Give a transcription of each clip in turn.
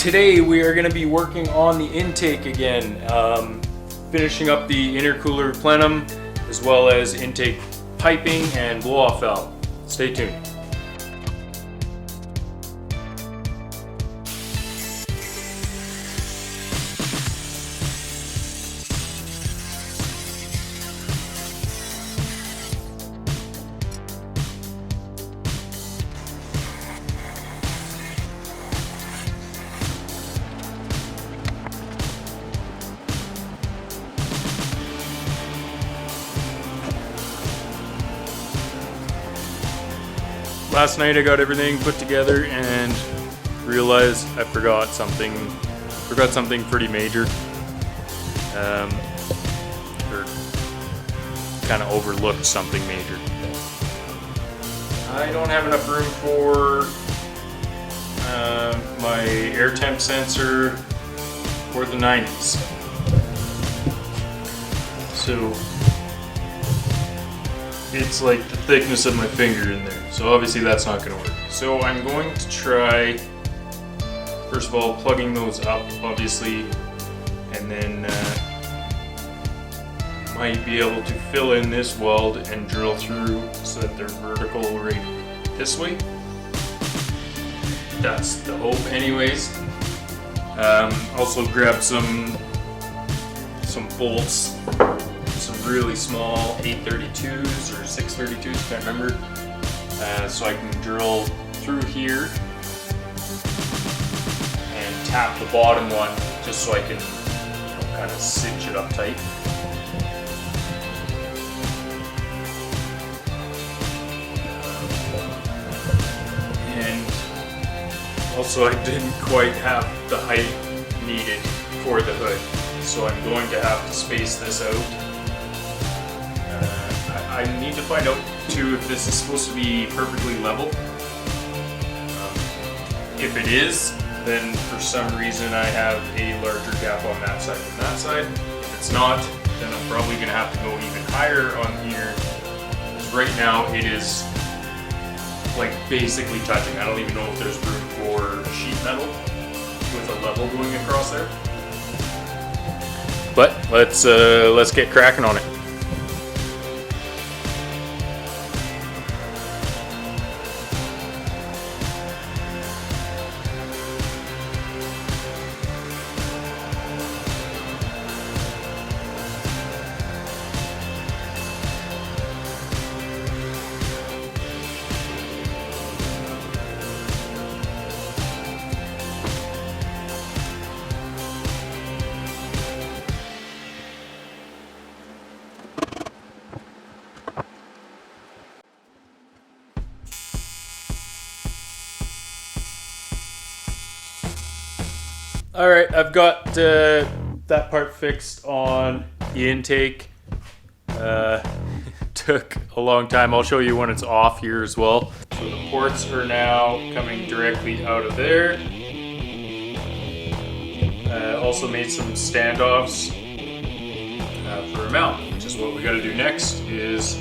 today we are going to be working on the intake again, finishing up the intercooler plenum as well as intake piping and blow-off valve. Stay tuned. Last night I got everything put together and realized I forgot something pretty major, or kind of overlooked something major. I don't have enough room for my air temp sensor for the 90s. So it's like the thickness of my finger in there. So obviously that's not going to work. So I'm going to try, first of all, plugging those up, obviously, and then might be able to fill in this weld and drill through so that they're vertical right this way. That's the hope anyways. Also grab some bolts, some really small 832s or 632s, can't remember. So I can drill through here and tap the bottom one just so I can kind of cinch it up tight. And also I didn't quite have the height needed for the hood, so I'm going to have to space this out. I need to find out too if this is supposed to be perfectly level. If it is, then for some reason I have a larger gap on that side than that side. If it's not, then I'm probably going to have to go even higher on here. Because right now it is like basically touching. I don't even know if there's room for sheet metal with a level going across there. But let's get cracking on it. Alright, I've got that part fixed on the intake. Took a long time. I'll show you when it's off here as well. So the ports are now coming directly out of there. Also made some standoffs for a mount, which is what we got to do next, is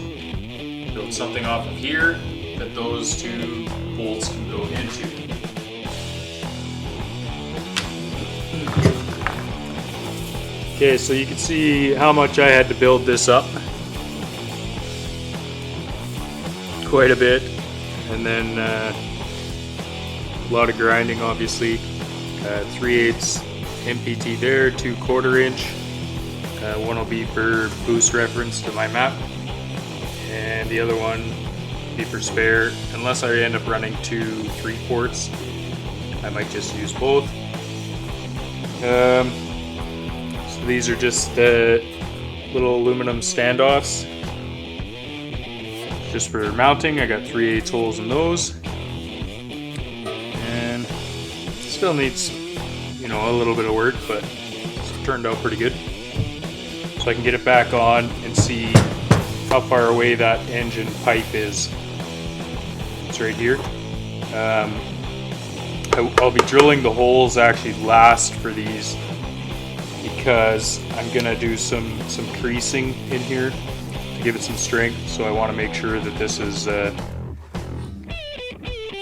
build something off of here that those two bolts can go into. Okay, so you can see how much I had to build this up. Quite a bit. And then a lot of grinding, obviously. 3/8 MPT there, 2 1/4 inch. One will be for boost reference to my map. And the other one will be for spare. Unless I end up running 2 3/4, I might just use both. These are just little aluminum standoffs, just for mounting. I got 3/8 holes in those, and still needs, a little bit of work, but it's turned out pretty good. So I can get it back on and see how far away that engine pipe is. It's right here. I'll be drilling the holes actually last for these, because I'm gonna do some creasing in here to give it some strength. So I want to make sure that this is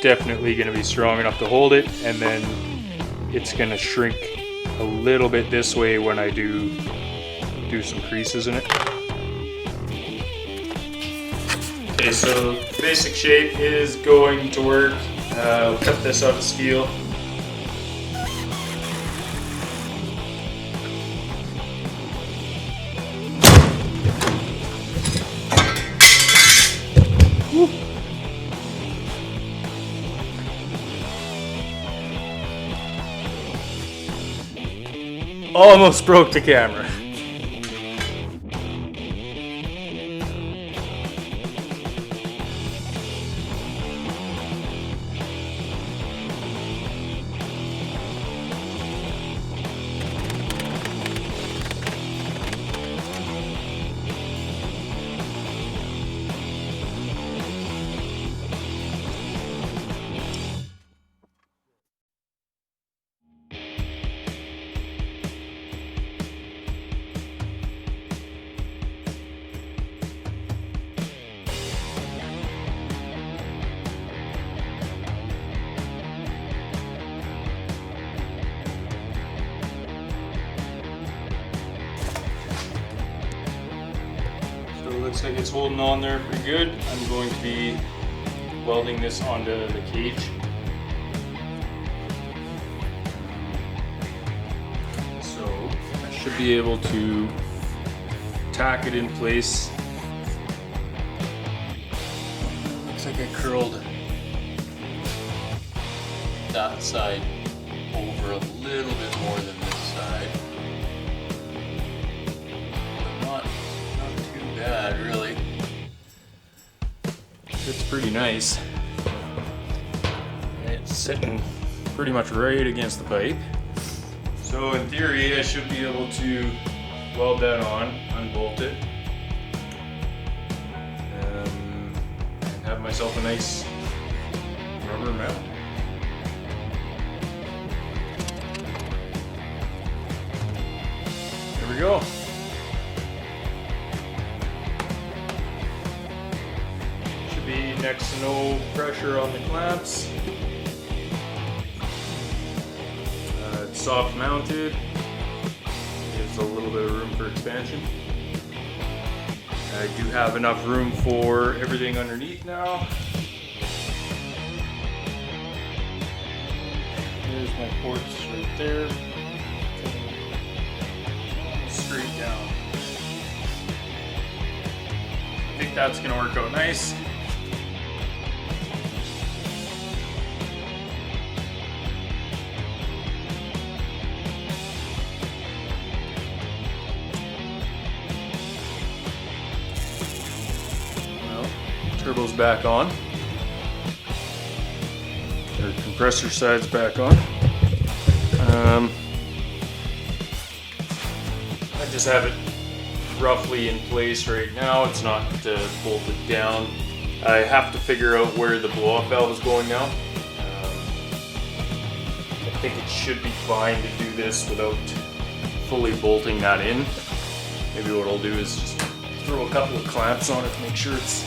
definitely gonna be strong enough to hold it, and then it's gonna shrink a little bit this way when I do some creases in it. Okay, so basic shape is going to work. I'll cut this out of steel. Almost broke the camera. Looks like it's holding on there pretty good. I'm going to be welding this onto the cage. So I should be able to tack it in place. Looks like I curled that side over a little bit more than this side. Bad, really. It's pretty nice. It's sitting pretty much right against the pipe. So in theory, I should be able to weld that on, unbolt it, and have myself a nice rubber mount. There we go. Next to no pressure on the clamps. It's soft mounted. Gives a little bit of room for expansion. I do have enough room for everything underneath now. There's my ports right there. Straight down. I think that's gonna work out nice. Turbo's back on. Their compressor side's back on. I just have it roughly in place right now. It's not bolted down. I have to figure out where the blow-off valve is going now. I think it should be fine to do this without fully bolting that in. Maybe what I'll do is just throw a couple of clamps on it to make sure it's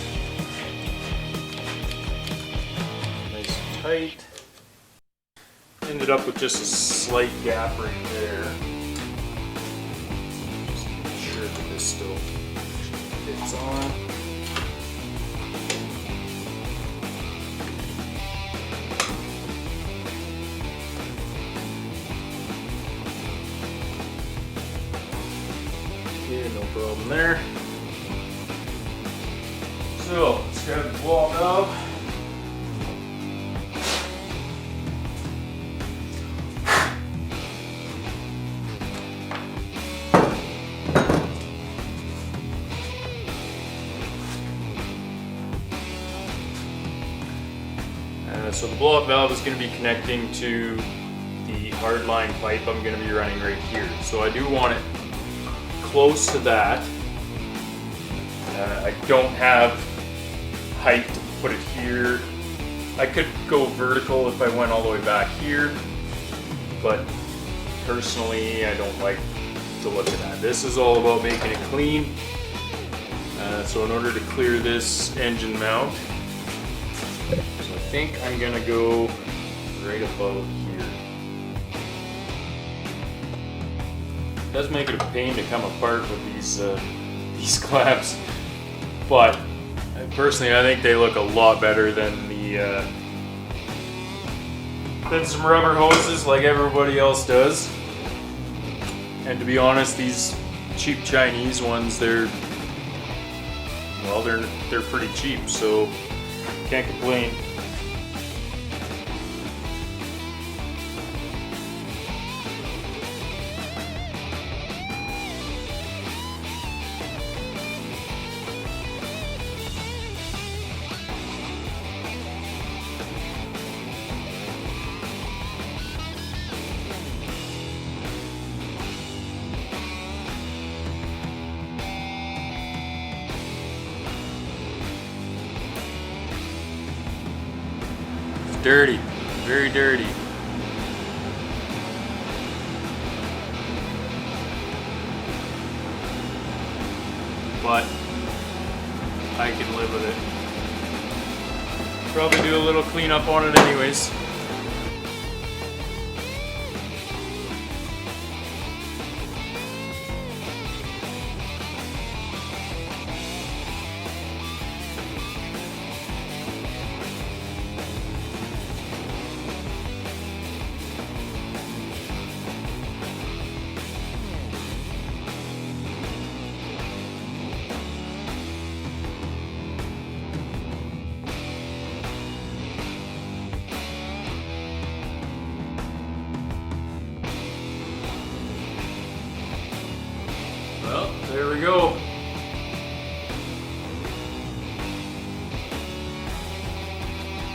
nice and tight. Ended up with just a slight gap right there. Just make sure that this still fits on. Okay, no problem there. So let's grab the blow-off valve. So the blow-off valve is going to be connecting to the hardline pipe I'm going to be running right here. So I do want it close to that. I don't have height to put it here. I could go vertical if I went all the way back here, but personally I don't like the look of that. This is all about making it clean. So in order to clear this engine mount, I think I'm gonna go right about here. does make it a pain to come apart with these clamps, but personally I think they look a lot better than than some rubber hoses like everybody else does. And to be honest, these cheap Chinese ones, they're pretty cheap, so can't complain. Dirty, very dirty. But I can live with it. Probably do a little cleanup on it anyways. Well, there we go.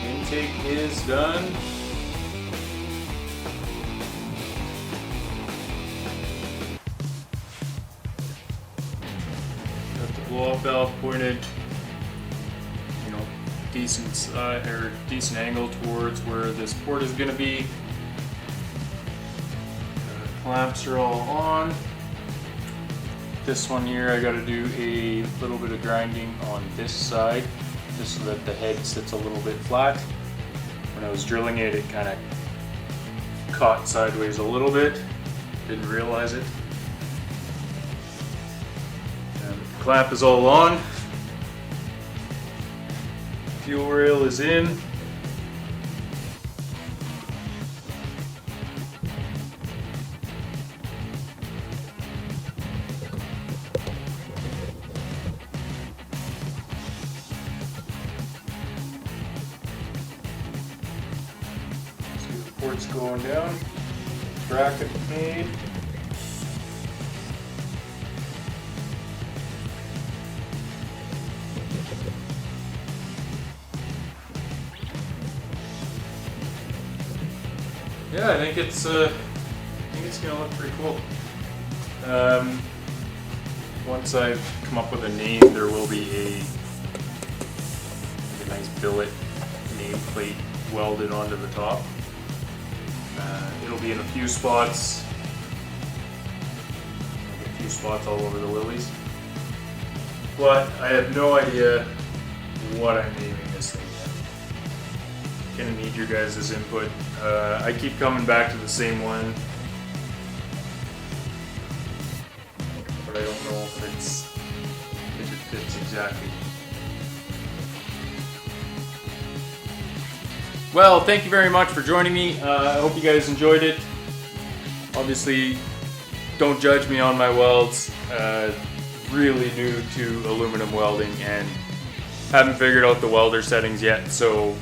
Intake is done. Got the blow-off valve pointed, decent angle towards where this port is going to be. Clamps are all on. This one here, I got to do a little bit of grinding on this side, just so that the head sits a little bit flat. When I was drilling it, it kind of caught sideways a little bit. Didn't realize it. And the clamp is all on. Fuel rail is in. Port's going down, bracket made. Yeah, I think it's gonna look pretty cool. Once I've come up with a name, there will be a nice billet nameplate welded onto the top. It'll be in a few spots all over the Willys. But I have no idea what I'm naming this thing yet. Gonna need your guys' input. I keep coming back to the same one, but I don't know if it fits exactly. Well, thank you very much for joining me. I hope you guys enjoyed it. Obviously, don't judge me on my welds. Really new to aluminum welding and haven't figured out the welder settings yet, so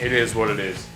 it is what it is.